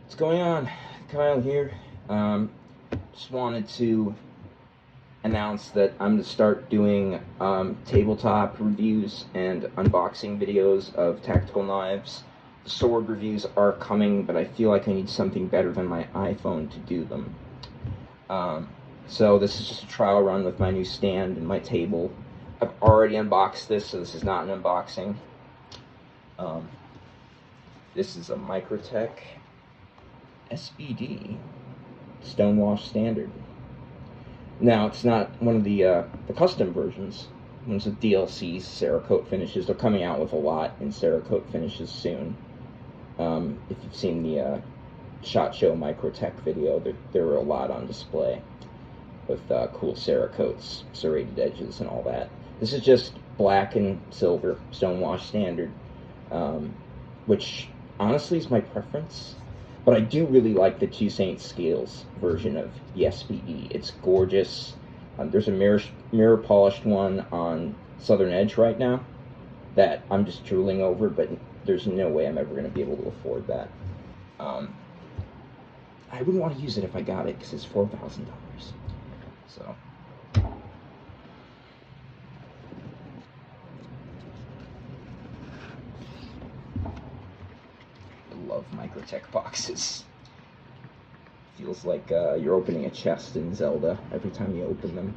What's going on? Kyle here. Just wanted to announce that I'm going to start doing tabletop reviews and unboxing videos of tactical knives. The sword reviews are coming, but I feel like I need something better than my iPhone to do them. So this is just a trial run with my new stand and my table. I've already unboxed this, so this is not an unboxing. This is a Microtech SBD stonewash standard. Now, it's not one of the custom versions. One's with DLCs, Cerakote finishes. They're coming out with a lot in Cerakote finishes soon. If you've seen the SHOT Show Microtech video, there were a lot on display with cool Cerakotes, serrated edges, and all that. This is just black and silver stonewash standard, which honestly is my preference. But I do really like the Two Saints Scales version of the SBD. It's gorgeous. There's a mirror polished one on Southern Edge right now that I'm just drooling over, but there's no way I'm ever going to be able to afford that. I wouldn't want to use it if I got it because it's $4,000. So. Love Microtech boxes. Feels like you're opening a chest in Zelda every time you open them.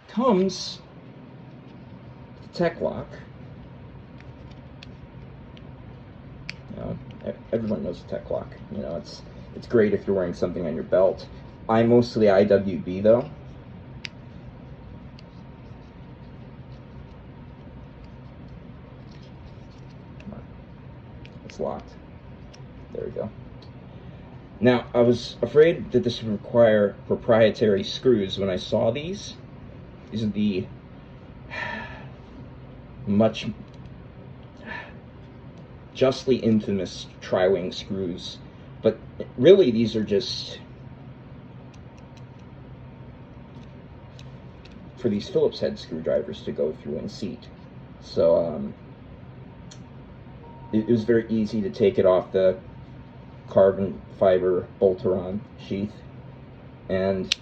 Comes the tech lock. You know, everyone knows the tech lock. You know, it's great if you're wearing something on your belt. I'm mostly IWB though. It's locked. There we go. Now, I was afraid that this would require proprietary screws when I saw these. These are the much justly infamous tri-wing screws, but really these are just for these Phillips head screwdrivers to go through and seat. So, it was very easy to take it off the carbon fiber Bolteron sheath, and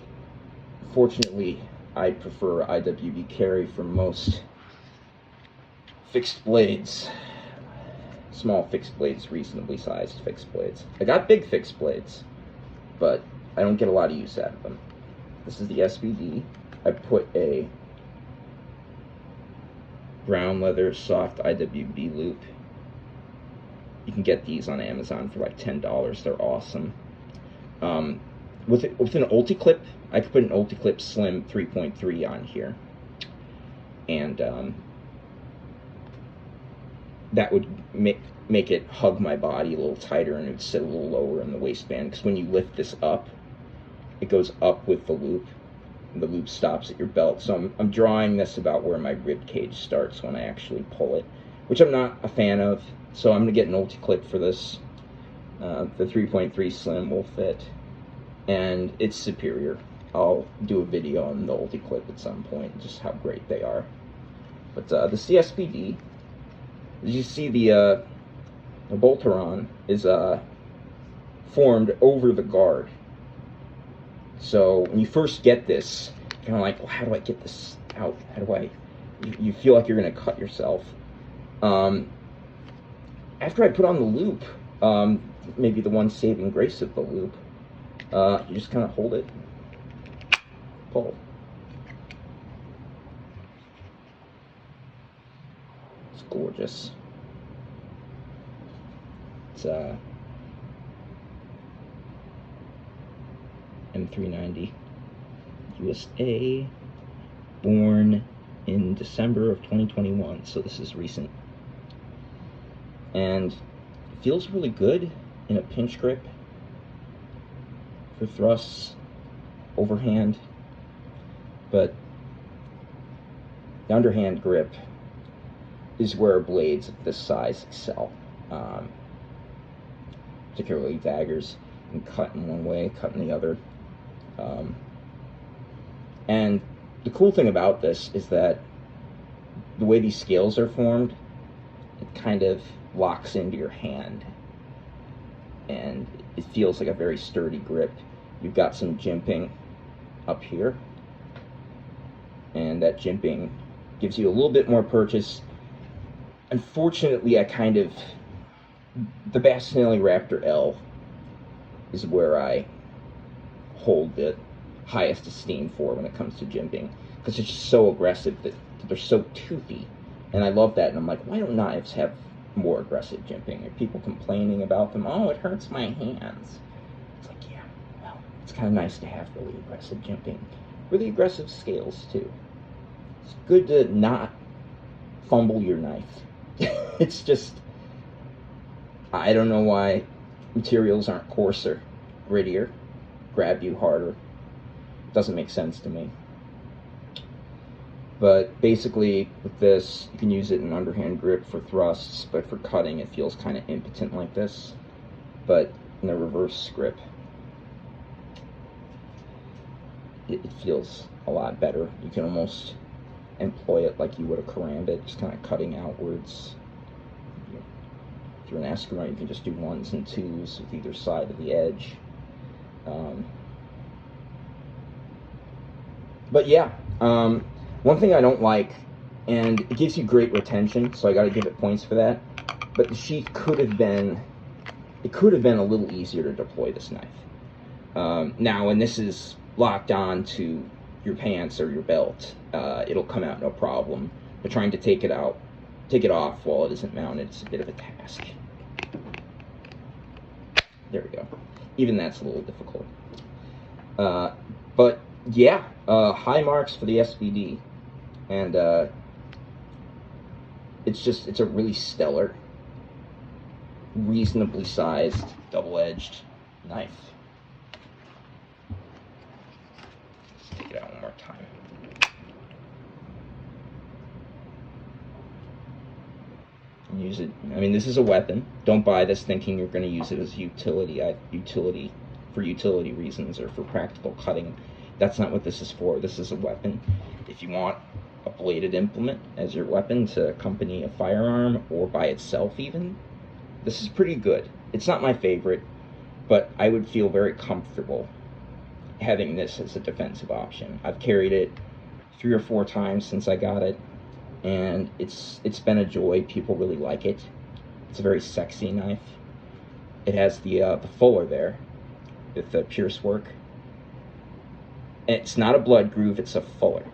fortunately I prefer IWB carry for most fixed blades. Small fixed blades, reasonably sized fixed blades. I got big fixed blades, but I don't get a lot of use out of them. This is the SBD. I put a brown leather soft IWB loop. You can get these on Amazon for like $10. They're awesome. With an Ulti-Clip, I could put an Ulti-Clip Slim 3.3 on here, and that would make it hug my body a little tighter, and it would sit a little lower in the waistband, because when you lift this up, it goes up with the loop, and the loop stops at your belt. So I'm drawing this about where my rib cage starts when I actually pull it, which I'm not a fan of. So I'm going to get an Ulti-Clip for this. The 3.3 Slim will fit, and it's superior. I'll do a video on the Ulti-Clip at some point, just how great they are. But the CSBD, as you see, the Bolteron is formed over the guard. So when you first get this, you're kind of like, well, how do I get this out? How do I? You feel like you're going to cut yourself. After I put on the loop, maybe the one saving grace of the loop, you just kind of hold it, pull. It's gorgeous. It's M390 USA, born in December of 2021, so this is recent. And it feels really good in a pinch grip for thrusts, overhand, but the underhand grip is where blades of this size excel, particularly daggers. You can cut in one way, cut in the other. And the cool thing about this is that the way these scales are formed, it kind of locks into your hand, and it feels like a very sturdy grip. You've got some jimping up here, and that jimping gives you a little bit more purchase. Unfortunately, the Bassinelli Raptor L is where I hold the highest esteem for when it comes to jimping, because it's just so aggressive that they're so toothy, and I love that. And I'm like, why don't knives have more aggressive jimping? Are people complaining about them? Oh, it hurts my hands. It's like, yeah, well, it's kind of nice to have really aggressive jimping, really aggressive scales too. It's good to not fumble your knife. It's just, I don't know why materials aren't coarser, grittier, grab you harder. Doesn't make sense to me. But basically, with this, you can use it in underhand grip for thrusts, but for cutting, it feels kind of impotent like this. But in the reverse grip, it feels a lot better. You can almost employ it like you would a karambit, just kind of cutting outwards. If you're an escargot, you can just do 1s and 2s with either side of the edge. But yeah, one thing I don't like, and it gives you great retention, so I got to give it points for that, but the sheath could have been a little easier to deploy this knife. Now, when this is locked on to your pants or your belt, it'll come out no problem, but trying to take it off while it isn't mounted, it's a bit of a task. There we go. Even that's a little difficult. But yeah, high marks for the SBD, and it's a really stellar, reasonably sized, double-edged knife. Let's take it out one more time. And use it. I mean, this is a weapon. Don't buy this thinking you're going to use it as utility reasons or for practical cutting. That's not what this is for. This is a weapon. If you want a bladed implement as your weapon to accompany a firearm or by itself even, this is pretty good. It's not my favorite, but I would feel very comfortable having this as a defensive option. I've carried it 3 or 4 times since I got it, and it's been a joy. People really like it. It's a very sexy knife. It has the fuller there with the pierce work. It's not a blood groove, it's a fuller.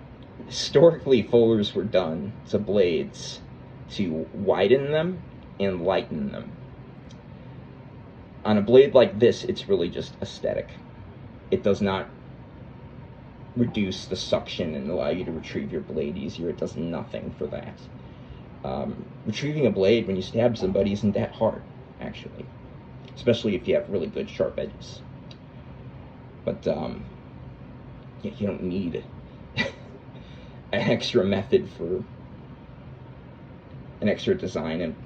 Historically, fullers were done to blades to widen them and lighten them. On a blade like this, it's really just aesthetic. It does not reduce the suction and allow you to retrieve your blade easier. It does nothing for that. Retrieving a blade when you stab somebody isn't that hard, actually, especially if you have really good sharp edges. But you don't need an extra method for an extra design and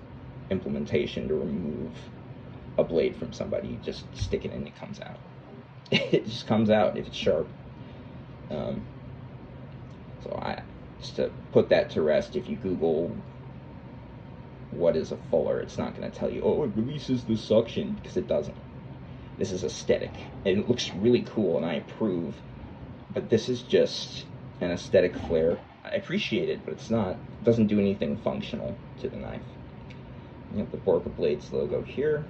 implementation to remove a blade from somebody. You just stick it in and it comes out. It just comes out if it's sharp. So just to put that to rest, if you Google what is a fuller, it's not going to tell you, oh, it releases the suction, because it doesn't. This is aesthetic, and it looks really cool, and I approve. But this is just an aesthetic flair. I appreciate it, but it doesn't do anything functional to the knife. You have the Borka Blades logo here.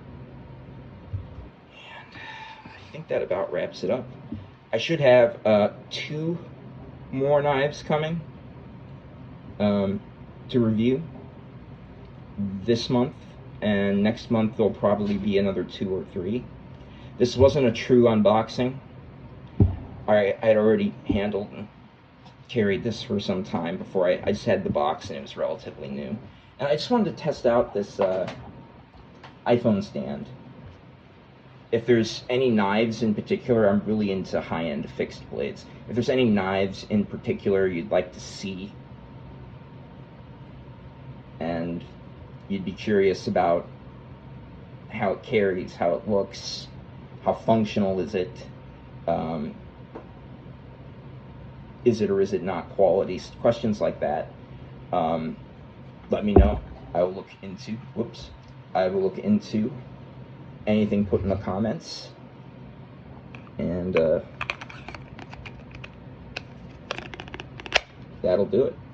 And I think that about wraps it up. I should have 2 more knives coming to review this month, and next month there'll probably be another 2 or 3. This wasn't a true unboxing. I'd already handled and carried this for some time before I just had the box, and it was relatively new. And I just wanted to test out this iPhone stand. If there's any knives in particular, I'm really into high-end fixed blades. If there's any knives in particular you'd like to see, and you'd be curious about how it carries, how it looks, how functional is it, is it or is it not quality, questions like that, Let me know. I will look into, anything put in the comments, and that'll do it.